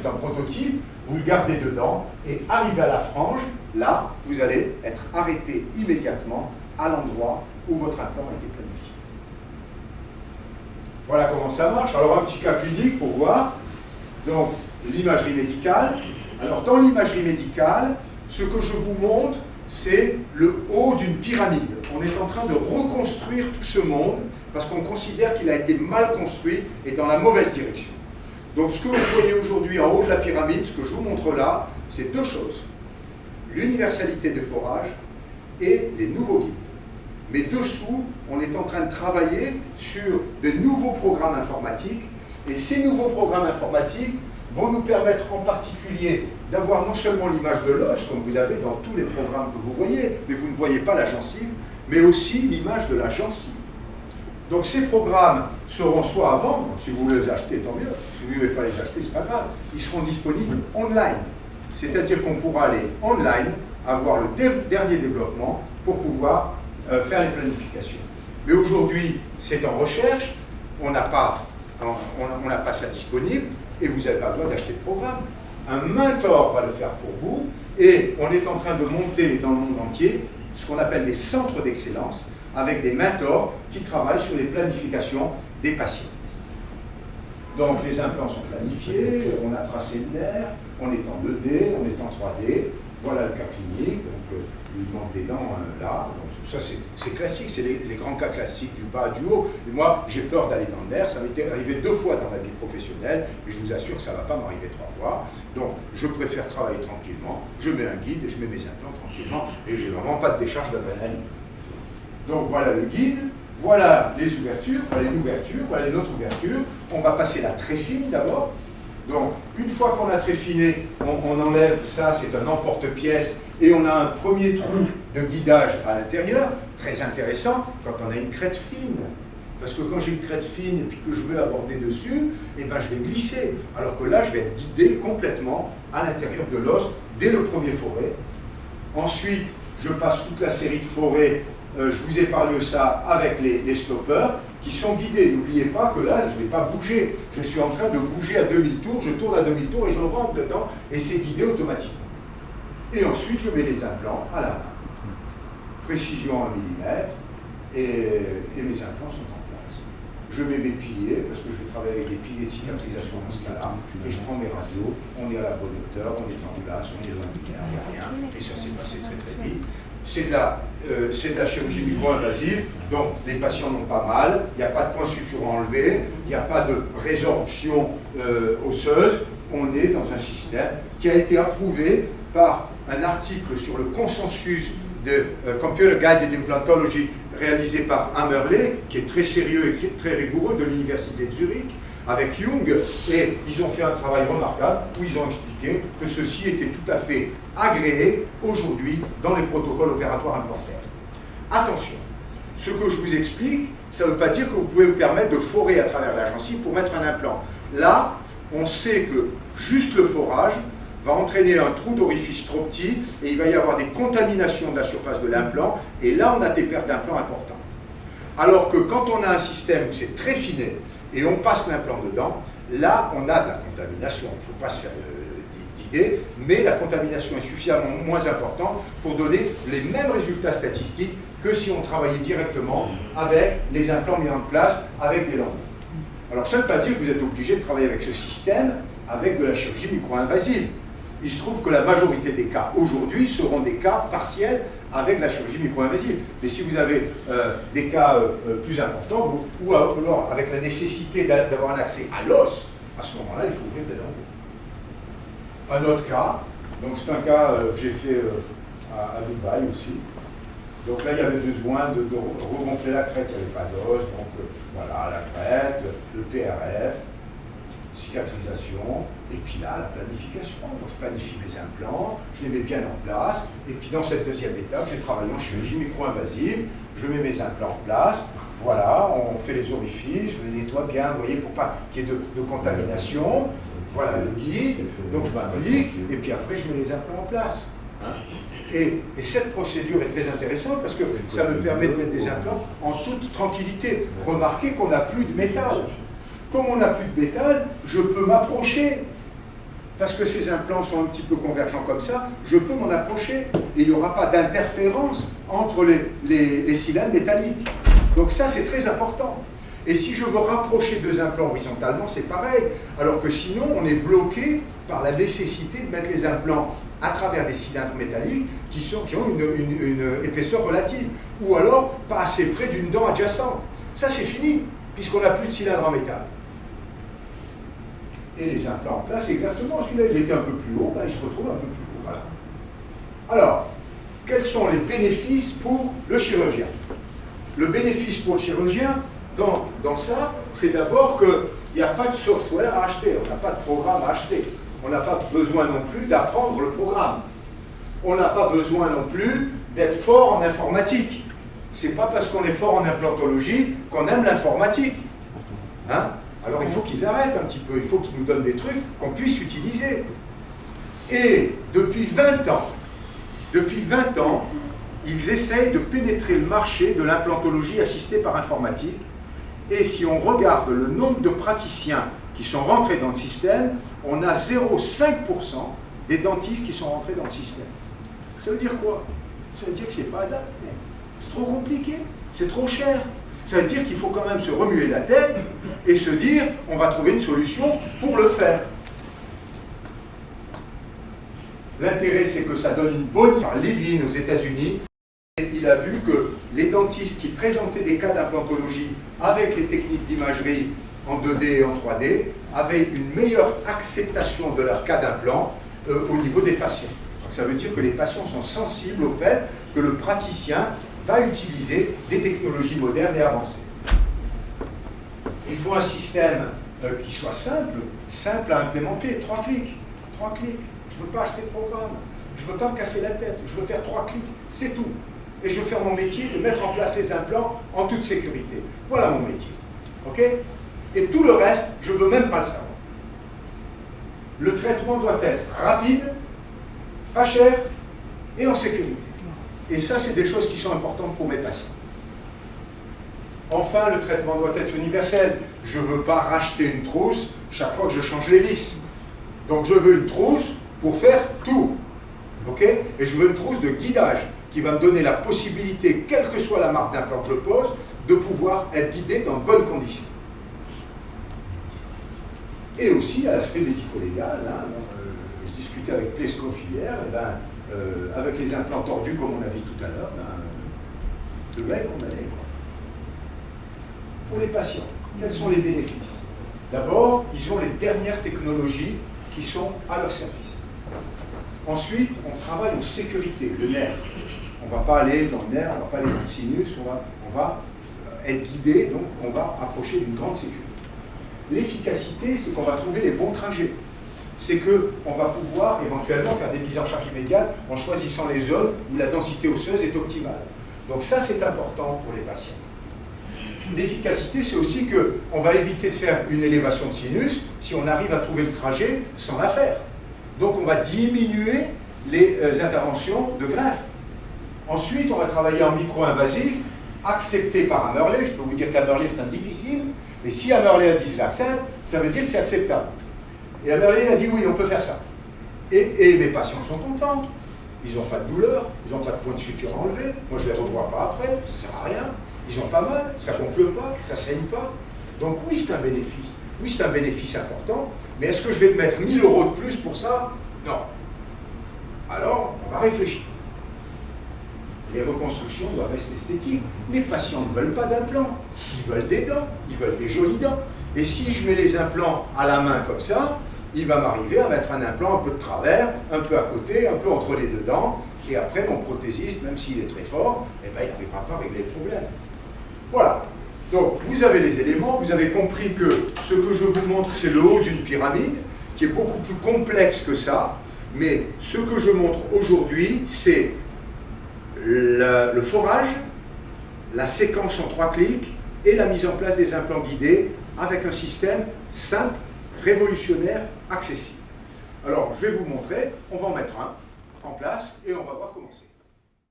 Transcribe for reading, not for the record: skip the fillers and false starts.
un prototype, vous le gardez dedans, et arrivé à la frange, là, vous allez être arrêté immédiatement à l'endroit où votre implant a été planifié. Voilà comment ça marche. Alors un petit cas clinique pour voir. Donc l'imagerie médicale. Alors dans l'imagerie médicale, ce que je vous montre, c'est le haut d'une pyramide. On est en train de reconstruire tout ce monde parce qu'on considère qu'il a été mal construit et dans la mauvaise direction. Donc ce que vous voyez aujourd'hui en haut de la pyramide, ce que je vous montre là, c'est deux choses. L'universalité des forages et les nouveaux guides. Mais dessous, on est en train de travailler sur de nouveaux programmes informatiques, et ces nouveaux programmes informatiques vont nous permettre en particulier d'avoir non seulement l'image de l'os, comme vous avez dans tous les programmes que vous voyez, mais vous ne voyez pas la gencive, mais aussi l'image de la gencive. Donc ces programmes seront soit à vendre, si vous les achetez, tant mieux, si vous ne voulez pas les acheter, ce n'est pas grave, ils seront disponibles online. C'est-à-dire qu'on pourra aller online, avoir le dernier développement pour pouvoir faire une planification. Mais aujourd'hui, c'est en recherche, on n'a pas ça disponible, et vous n'avez pas besoin d'acheter de programme. Un mentor va le faire pour vous, et on est en train de monter dans le monde entier ce qu'on appelle des centres d'excellence, avec des mentors qui travaillent sur les planifications des patients. Donc les implants sont planifiés, on a tracé le nerf, on est en 2D, on est en 3D, voilà le cas clinique, donc il manque des dents là, donc ça c'est classique, c'est les grands cas classiques du bas, du haut. Et moi j'ai peur d'aller dans le nerf, ça m'est arrivé 2 fois dans ma vie professionnelle, et je vous assure que ça ne va pas m'arriver 3 fois. Donc je préfère travailler tranquillement, je mets un guide et je mets mes implants tranquillement, et j'ai vraiment pas de décharge d'adrénaline. Donc voilà le guide, voilà les ouvertures, voilà une ouverture, voilà une autre ouverture. On va passer la tréfine d'abord. Donc une fois qu'on a tréfiné, on enlève ça, c'est un emporte-pièce, et on a un premier trou de guidage à l'intérieur, très intéressant quand on a une crête fine. Parce que quand j'ai une crête fine et puis que je veux aborder dessus, eh ben je vais glisser. Alors que là, je vais être guidé complètement à l'intérieur de l'os dès le premier forêt. Ensuite, je passe toute la série de forêts. Je vous ai parlé de ça avec les stoppers qui sont guidés. N'oubliez pas que là, je ne vais pas bouger. Je suis en train de bouger à demi-tour, je tourne à demi-tour et je rentre dedans et c'est guidé automatiquement. Et ensuite, je mets les implants à la main. Précision 1 mm et mes implants sont en place. Je mets mes piliers parce que je vais travailler avec des piliers de cicatrisation dans ce cas-là. Et je prends mes radios, on est à la bonne hauteur, on est en place, on est loin du nerf, il n'y a rien. Et ça s'est passé très très vite. C'est de la chirurgie micro-invasive, donc les patients n'ont pas mal, il n'y a pas de point suturant enlevé, il n'y a pas de résorption osseuse, on est dans un système qui a été approuvé par un article sur le consensus de Computer Guided Implantology réalisé par Hammerle, qui est très sérieux et qui est très rigoureux, de l'université de Zurich, avec Jung, et ils ont fait un travail remarquable où ils ont expliqué que ceci était tout à fait agréé aujourd'hui dans les protocoles opératoires implantaires. Attention, ce que je vous explique, ça ne veut pas dire que vous pouvez vous permettre de forer à travers la gencive pour mettre un implant. Là, on sait que juste le forage va entraîner un trou d'orifice trop petit et il va y avoir des contaminations de la surface de l'implant, et là on a des pertes d'implant importantes. Alors que quand on a un système où c'est très finé, et on passe l'implant dedans, là on a de la contamination, il ne faut pas se faire d'idée, mais la contamination est suffisamment moins importante pour donner les mêmes résultats statistiques que si on travaillait directement avec les implants mis en place avec des lampes. Alors ça ne veut pas dire que vous êtes obligé de travailler avec ce système avec de la chirurgie micro-invasive. Il se trouve que la majorité des cas aujourd'hui seront des cas partiels avec la chirurgie micro-invasive. Mais si vous avez des cas plus importants, ou alors avec la nécessité d'avoir un accès à l'os, à ce moment-là, il faut ouvrir des lambeaux. Un autre cas, donc c'est un cas que j'ai fait à Dubaï aussi. Donc là, il y avait besoin de regonfler la crête, il n'y avait pas d'os, donc voilà, la crête, le PRF, cicatrisation, et puis là, la planification. Donc je planifie mes implants, je les mets bien en place, et puis dans cette deuxième étape, j'ai travaillé en chirurgie micro-invasive, je mets mes implants en place, voilà, on fait les orifices, je les nettoie bien, vous voyez, pour pas qu'il y ait de contamination, voilà le guide, donc je m'applique, et puis après je mets les implants en place. Et cette procédure est très intéressante parce que ça me permet de mettre des implants en toute tranquillité. Remarquez qu'on n'a plus de métal. Comme on n'a plus de métal, je peux m'approcher. parce que ces implants sont un petit peu convergents comme ça, je peux m'en approcher et il n'y aura pas d'interférence entre les cylindres métalliques. Donc ça, c'est très important. Et si je veux rapprocher deux implants horizontalement, c'est pareil. Alors que sinon, on est bloqué par la nécessité de mettre les implants à travers des cylindres métalliques qui ont une épaisseur relative. Ou alors, pas assez près d'une dent adjacente. Ça, c'est fini, puisqu'on n'a plus de cylindre en métal. Et les implants en place, c'est exactement celui-là. Il était un peu plus haut, ben, il se retrouve un peu plus haut. Voilà. Alors, quels sont les bénéfices pour le chirurgien? Le bénéfice pour le chirurgien, dans ça, c'est d'abord qu'il n'y a pas de software à acheter, on n'a pas de programme à acheter. On n'a pas besoin non plus d'apprendre le programme. On n'a pas besoin non plus d'être fort en informatique. C'est pas parce qu'on est fort en implantologie qu'on aime l'informatique. Hein? Alors il faut qu'ils arrêtent un petit peu, il faut qu'ils nous donnent des trucs qu'on puisse utiliser. Et depuis 20 ans, ils essayent de pénétrer le marché de l'implantologie assistée par informatique. Et si on regarde le nombre de praticiens qui sont rentrés dans le système, on a 0,5% des dentistes qui sont rentrés dans le système. Ça veut dire quoi? Ça veut dire que ce n'est pas adapté. C'est trop compliqué, c'est trop cher. Ça veut dire qu'il faut quand même se remuer la tête et se dire on va trouver une solution pour le faire. L'intérêt, c'est que ça donne une bonne... Par Levin aux États-Unis, il a vu que les dentistes qui présentaient des cas d'implantologie avec les techniques d'imagerie en 2D et en 3D avaient une meilleure acceptation de leur cas d'implant au niveau des patients. Donc ça veut dire que les patients sont sensibles au fait que le praticien va utiliser des technologies modernes et avancées. Il faut un système qui soit simple à implémenter, 3 clics. 3 clics. Je ne veux pas acheter de programme, je ne veux pas me casser la tête, je veux faire 3 clics, c'est tout. Et je veux faire mon métier de mettre en place les implants en toute sécurité. Voilà mon métier. Ok? Et tout le reste, je ne veux même pas le savoir. Le traitement doit être rapide, pas cher et en sécurité. Et ça, c'est des choses qui sont importantes pour mes patients. Enfin, le traitement doit être universel. Je ne veux pas racheter une trousse chaque fois que je change les vis. Donc je veux une trousse pour faire tout. Ok? Et je veux une trousse de guidage qui va me donner la possibilité, quelle que soit la marque d'implant que je pose, de pouvoir être guidé dans de bonnes conditions. Et aussi à l'aspect médico-légal, hein, je discutais avec Plesco hier, avec les implants tordus, comme on a vu tout à l'heure, le mec qu'on allait. Pour les patients, quels sont les bénéfices? D'abord, ils ont les dernières technologies qui sont à leur service. Ensuite, on travaille en sécurité, le nerf. On ne va pas aller dans le nerf, on ne va pas aller dans le sinus, on va être guidé, donc on va approcher d'une grande sécurité. L'efficacité, c'est qu'on va trouver les bons trajets. C'est qu'on va pouvoir éventuellement faire des mises en charge immédiates en choisissant les zones où la densité osseuse est optimale. Donc ça, c'est important pour les patients. L'efficacité, c'est aussi qu'on va éviter de faire une élévation de sinus si on arrive à trouver le trajet sans la faire. Donc on va diminuer les interventions de greffe. Ensuite, on va travailler en micro-invasif, accepté par Hammerley. Je peux vous dire qu'Hammerley, c'est un difficile, mais si Hammerley a dit je l'accepte, ça veut dire que c'est acceptable. Et Hammerley a dit oui, on peut faire ça. Et mes patients sont contents. Ils n'ont pas de douleur, ils n'ont pas de point de suture à enlever. Moi, je ne les revois pas après, ça ne sert à rien. Ils n'ont pas mal, ça ne gonfle pas, ça ne saigne pas. Donc oui, c'est un bénéfice. Oui, c'est un bénéfice important, mais est-ce que je vais mettre 1000 € de plus pour ça? Non. Alors, on va réfléchir. Les reconstructions doivent être esthétiques. Les patients ne veulent pas d'implants. Ils veulent des dents, ils veulent des jolies dents. Et si je mets les implants à la main comme ça, il va m'arriver à mettre un implant un peu de travers, un peu à côté, un peu entre les deux dents, et après mon prothésiste, même s'il est très fort, eh ben, il n'arrivera pas à régler le problème. Voilà. Donc, vous avez les éléments, vous avez compris que ce que je vous montre, c'est le haut d'une pyramide, qui est beaucoup plus complexe que ça, mais ce que je montre aujourd'hui, c'est le forage, la séquence en 3 clics, et la mise en place des implants guidés, avec un système simple, révolutionnaire, accessible. Alors, je vais vous montrer, on va en mettre un en place, et on va voir